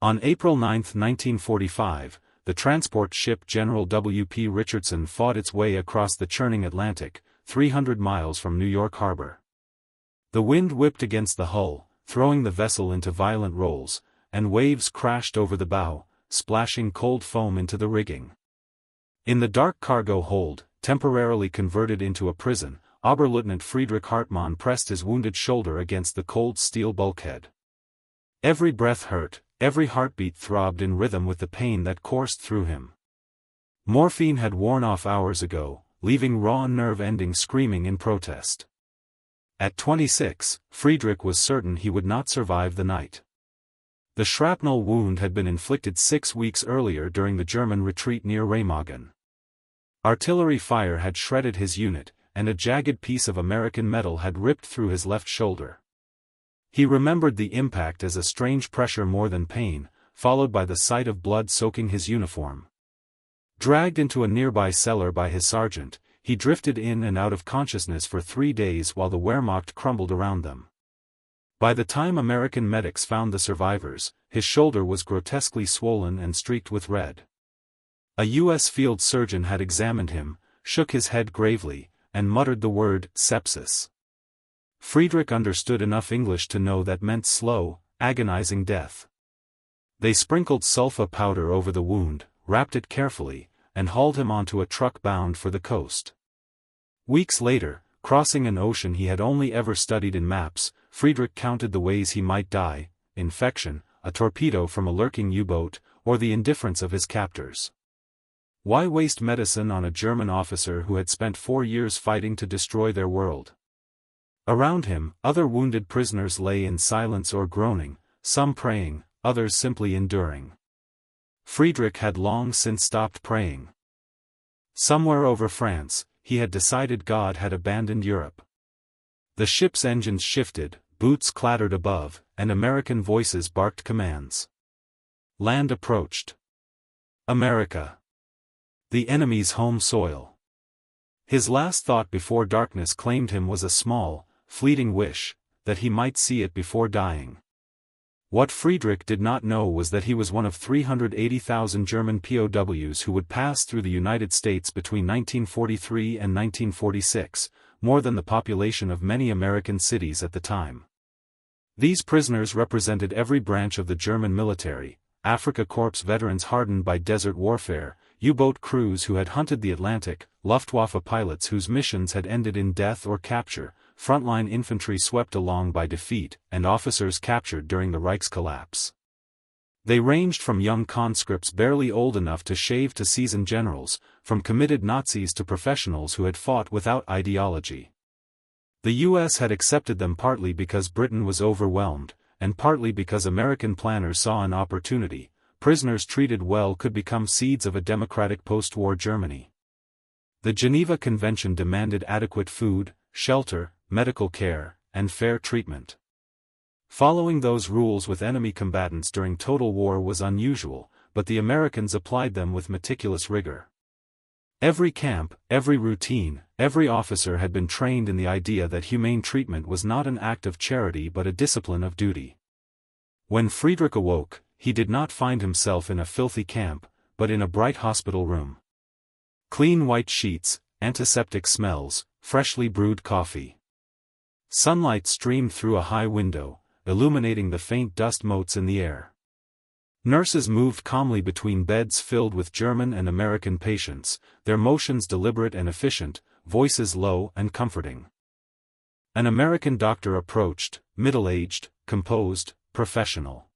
On April 9, 1945, the transport ship General W.P. Richardson fought its way across the churning Atlantic, 300 miles from New York Harbor. The wind whipped against the hull, throwing the vessel into violent rolls, and waves crashed over the bow, splashing cold foam into the rigging. In the dark cargo hold, temporarily converted into a prison, Oberleutnant Friedrich Hartmann pressed his wounded shoulder against the cold steel bulkhead. Every breath hurt, every heartbeat throbbed in rhythm with the pain that coursed through him. Morphine had worn off hours ago, leaving raw nerve endings screaming in protest. At 26, Friedrich was certain he would not survive the night. The shrapnel wound had been inflicted 6 weeks earlier during the German retreat near Remagen. Artillery fire had shredded his unit, and a jagged piece of American metal had ripped through his left shoulder. He remembered the impact as a strange pressure more than pain, followed by the sight of blood soaking his uniform. Dragged into a nearby cellar by his sergeant, he drifted in and out of consciousness for 3 days while the Wehrmacht crumbled around them. By the time American medics found the survivors, his shoulder was grotesquely swollen and streaked with red. A U.S. field surgeon had examined him, shook his head gravely, and muttered the word sepsis. Friedrich understood enough English to know that meant slow, agonizing death. They sprinkled sulfa powder over the wound, wrapped it carefully, and hauled him onto a truck bound for the coast. Weeks later, crossing an ocean he had only ever studied in maps, Friedrich counted the ways he might die: infection, a torpedo from a lurking U-boat, or the indifference of his captors. Why waste medicine on a German officer who had spent 4 years fighting to destroy their world? Around him, other wounded prisoners lay in silence or groaning, some praying, others simply enduring. Friedrich had long since stopped praying. Somewhere over France, he had decided God had abandoned Europe. The ship's engines shifted, boots clattered above, and American voices barked commands. Land approached. America. The enemy's home soil. His last thought before darkness claimed him was a small, fleeting wish, that he might see it before dying. What Friedrich did not know was that he was one of 380,000 German POWs who would pass through the United States between 1943 and 1946, more than the population of many American cities at the time. These prisoners represented every branch of the German military: Afrika Korps veterans hardened by desert warfare, U-boat crews who had hunted the Atlantic, Luftwaffe pilots whose missions had ended in death or capture, frontline infantry swept along by defeat, and officers captured during the Reich's collapse. They ranged from young conscripts barely old enough to shave to seasoned generals, from committed Nazis to professionals who had fought without ideology. The U.S. had accepted them partly because Britain was overwhelmed, and partly because American planners saw an opportunity. Prisoners treated well could become seeds of a democratic post-war Germany. The Geneva Convention demanded adequate food, shelter, medical care, and fair treatment. Following those rules with enemy combatants during total war was unusual, but the Americans applied them with meticulous rigor. Every camp, every routine, every officer had been trained in the idea that humane treatment was not an act of charity but a discipline of duty. When Friedrich awoke, he did not find himself in a filthy camp, but in a bright hospital room. Clean white sheets, antiseptic smells, freshly brewed coffee. Sunlight streamed through a high window, illuminating the faint dust motes in the air. Nurses moved calmly between beds filled with German and American patients, their motions deliberate and efficient, voices low and comforting. An American doctor approached, middle-aged, composed, professional.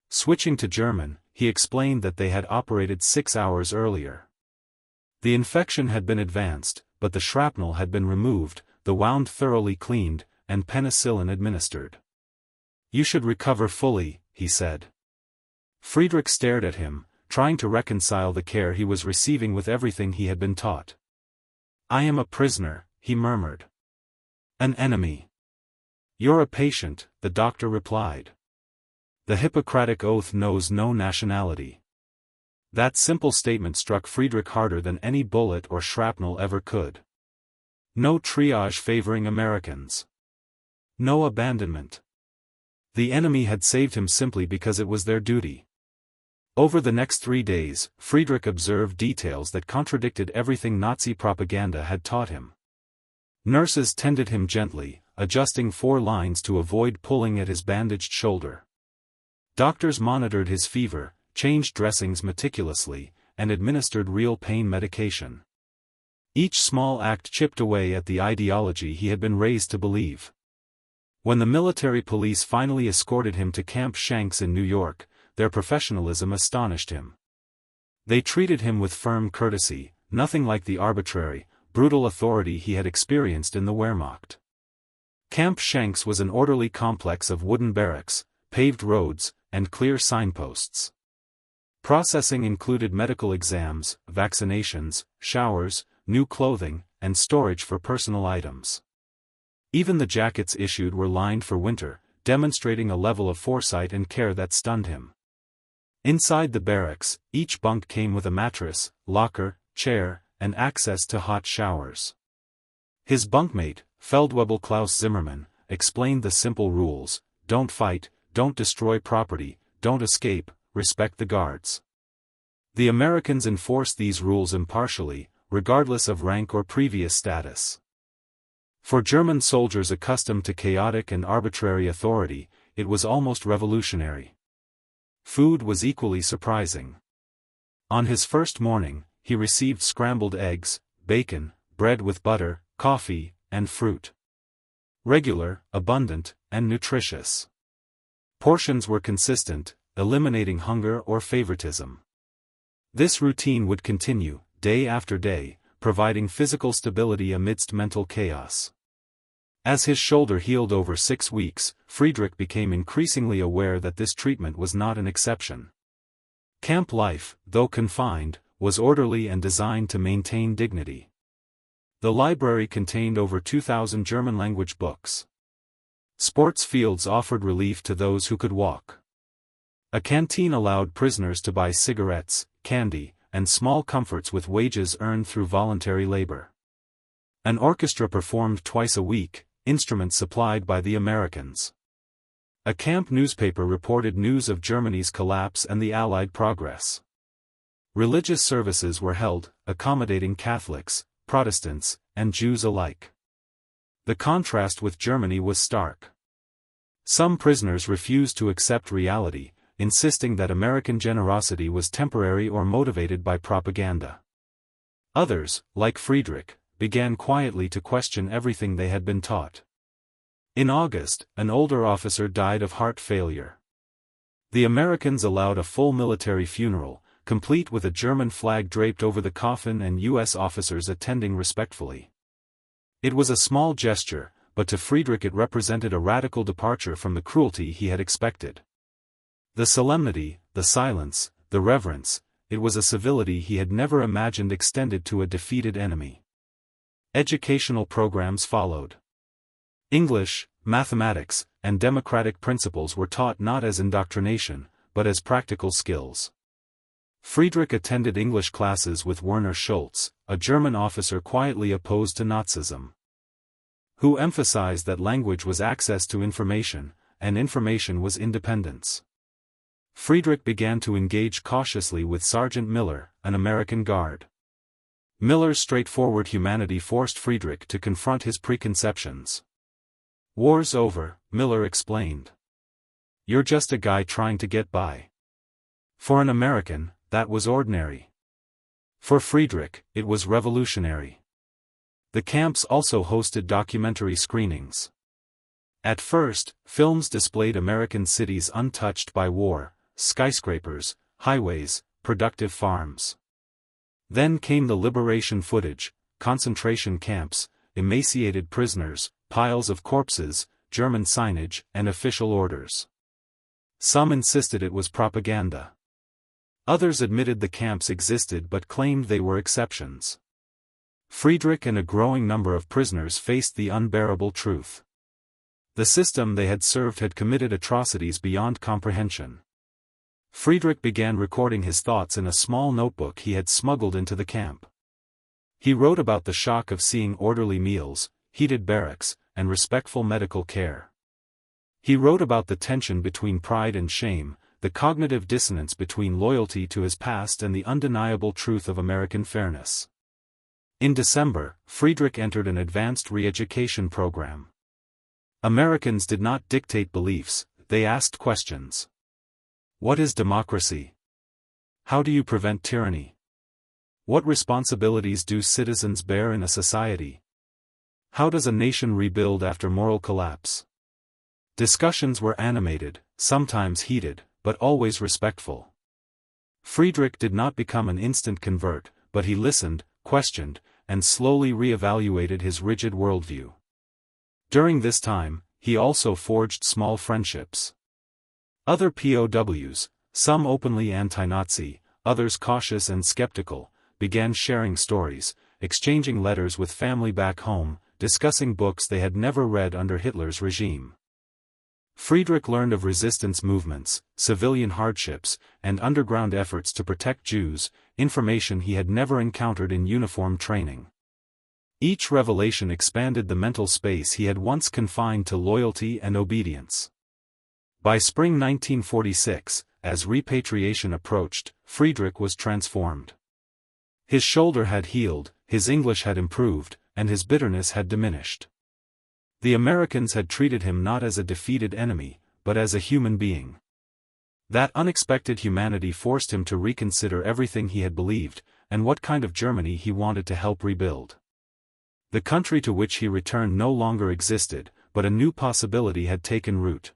Switching to German, he explained that they had operated 6 hours earlier. The infection had been advanced, but the shrapnel had been removed, the wound thoroughly cleaned, and penicillin administered. "You should recover fully," he said. Friedrich stared at him, trying to reconcile the care he was receiving with everything he had been taught. "I am a prisoner," he murmured. "An enemy." "You're a patient," the doctor replied. The Hippocratic Oath knows no nationality. That simple statement struck Friedrich harder than any bullet or shrapnel ever could. No triage favoring Americans. No abandonment. The enemy had saved him simply because it was their duty. Over the next 3 days, Friedrich observed details that contradicted everything Nazi propaganda had taught him. Nurses tended him gently, adjusting 4 lines to avoid pulling at his bandaged shoulder. Doctors monitored his fever, changed dressings meticulously, and administered real pain medication. Each small act chipped away at the ideology he had been raised to believe. When the military police finally escorted him to Camp Shanks in New York, their professionalism astonished him. They treated him with firm courtesy, nothing like the arbitrary, brutal authority he had experienced in the Wehrmacht. Camp Shanks was an orderly complex of wooden barracks, paved roads, and clear signposts. Processing included medical exams, vaccinations, showers, new clothing, and storage for personal items. Even the jackets issued were lined for winter, demonstrating a level of foresight and care that stunned him. Inside the barracks, each bunk came with a mattress, locker, chair, and access to hot showers. His bunkmate, Feldwebel Klaus Zimmermann, explained the simple rules: don't fight, don't destroy property, don't escape, respect the guards. The Americans enforced these rules impartially, regardless of rank or previous status. For German soldiers accustomed to chaotic and arbitrary authority, it was almost revolutionary. Food was equally surprising. On his first morning, he received scrambled eggs, bacon, bread with butter, coffee, and fruit. Regular, abundant, and nutritious. Portions were consistent, eliminating hunger or favoritism. This routine would continue, day after day, providing physical stability amidst mental chaos. As his shoulder healed over 6 weeks, Friedrich became increasingly aware that this treatment was not an exception. Camp life, though confined, was orderly and designed to maintain dignity. The library contained over 2,000 German-language books. Sports fields offered relief to those who could walk. A canteen allowed prisoners to buy cigarettes, candy, and small comforts with wages earned through voluntary labor. An orchestra performed twice a week, instruments supplied by the Americans. A camp newspaper reported news of Germany's collapse and the Allied progress. Religious services were held, accommodating Catholics, Protestants, and Jews alike. The contrast with Germany was stark. Some prisoners refused to accept reality, insisting that American generosity was temporary or motivated by propaganda. Others, like Friedrich, began quietly to question everything they had been taught. In August, an older officer died of heart failure. The Americans allowed a full military funeral, complete with a German flag draped over the coffin and U.S. officers attending respectfully. It was a small gesture, but to Friedrich it represented a radical departure from the cruelty he had expected. The solemnity, the silence, the reverence, it was a civility he had never imagined extended to a defeated enemy. Educational programs followed. English, mathematics, and democratic principles were taught not as indoctrination, but as practical skills. Friedrich attended English classes with Werner Schultz, a German officer quietly opposed to Nazism, who emphasized that language was access to information, and information was independence. Friedrich began to engage cautiously with Sergeant Miller, an American guard. Miller's straightforward humanity forced Friedrich to confront his preconceptions. "War's over," Miller explained. "You're just a guy trying to get by." For an American, that was ordinary. For Friedrich, it was revolutionary. The camps also hosted documentary screenings. At first, films displayed American cities untouched by war, skyscrapers, highways, productive farms. Then came the liberation footage, concentration camps, emaciated prisoners, piles of corpses, German signage, and official orders. Some insisted it was propaganda. Others admitted the camps existed but claimed they were exceptions. Friedrich and a growing number of prisoners faced the unbearable truth. The system they had served had committed atrocities beyond comprehension. Friedrich began recording his thoughts in a small notebook he had smuggled into the camp. He wrote about the shock of seeing orderly meals, heated barracks, and respectful medical care. He wrote about the tension between pride and shame, the cognitive dissonance between loyalty to his past and the undeniable truth of American fairness. In December, Friedrich entered an advanced re-education program. Americans did not dictate beliefs, they asked questions. What is democracy? How do you prevent tyranny? What responsibilities do citizens bear in a society? How does a nation rebuild after moral collapse? Discussions were animated, sometimes heated, but always respectful. Friedrich did not become an instant convert, but he listened, questioned, and slowly re-evaluated his rigid worldview. During this time, he also forged small friendships. Other POWs, some openly anti-Nazi, others cautious and skeptical, began sharing stories, exchanging letters with family back home, discussing books they had never read under Hitler's regime. Friedrich learned of resistance movements, civilian hardships, and underground efforts to protect Jews, information he had never encountered in uniform training. Each revelation expanded the mental space he had once confined to loyalty and obedience. By spring 1946, as repatriation approached, Friedrich was transformed. His shoulder had healed, his English had improved, and his bitterness had diminished. The Americans had treated him not as a defeated enemy, but as a human being. That unexpected humanity forced him to reconsider everything he had believed, and what kind of Germany he wanted to help rebuild. The country to which he returned no longer existed, but a new possibility had taken root.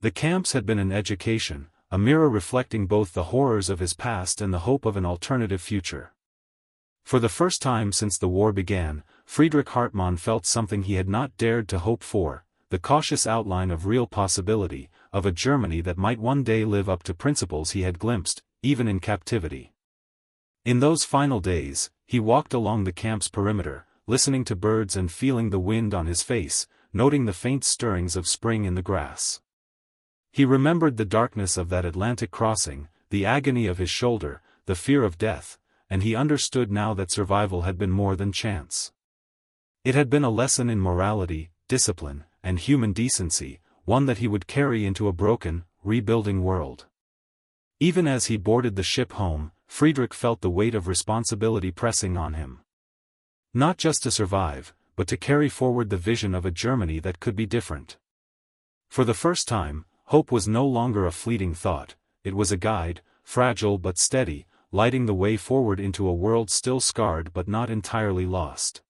The camps had been an education, a mirror reflecting both the horrors of his past and the hope of an alternative future. For the first time since the war began, Friedrich Hartmann felt something he had not dared to hope for, the cautious outline of real possibility, of a Germany that might one day live up to principles he had glimpsed, even in captivity. In those final days, he walked along the camp's perimeter, listening to birds and feeling the wind on his face, noting the faint stirrings of spring in the grass. He remembered the darkness of that Atlantic crossing, the agony of his shoulder, the fear of death, and he understood now that survival had been more than chance. It had been a lesson in morality, discipline, and human decency, one that he would carry into a broken, rebuilding world. Even as he boarded the ship home, Friedrich felt the weight of responsibility pressing on him. Not just to survive, but to carry forward the vision of a Germany that could be different. For the first time, hope was no longer a fleeting thought, it was a guide, fragile but steady, lighting the way forward into a world still scarred but not entirely lost.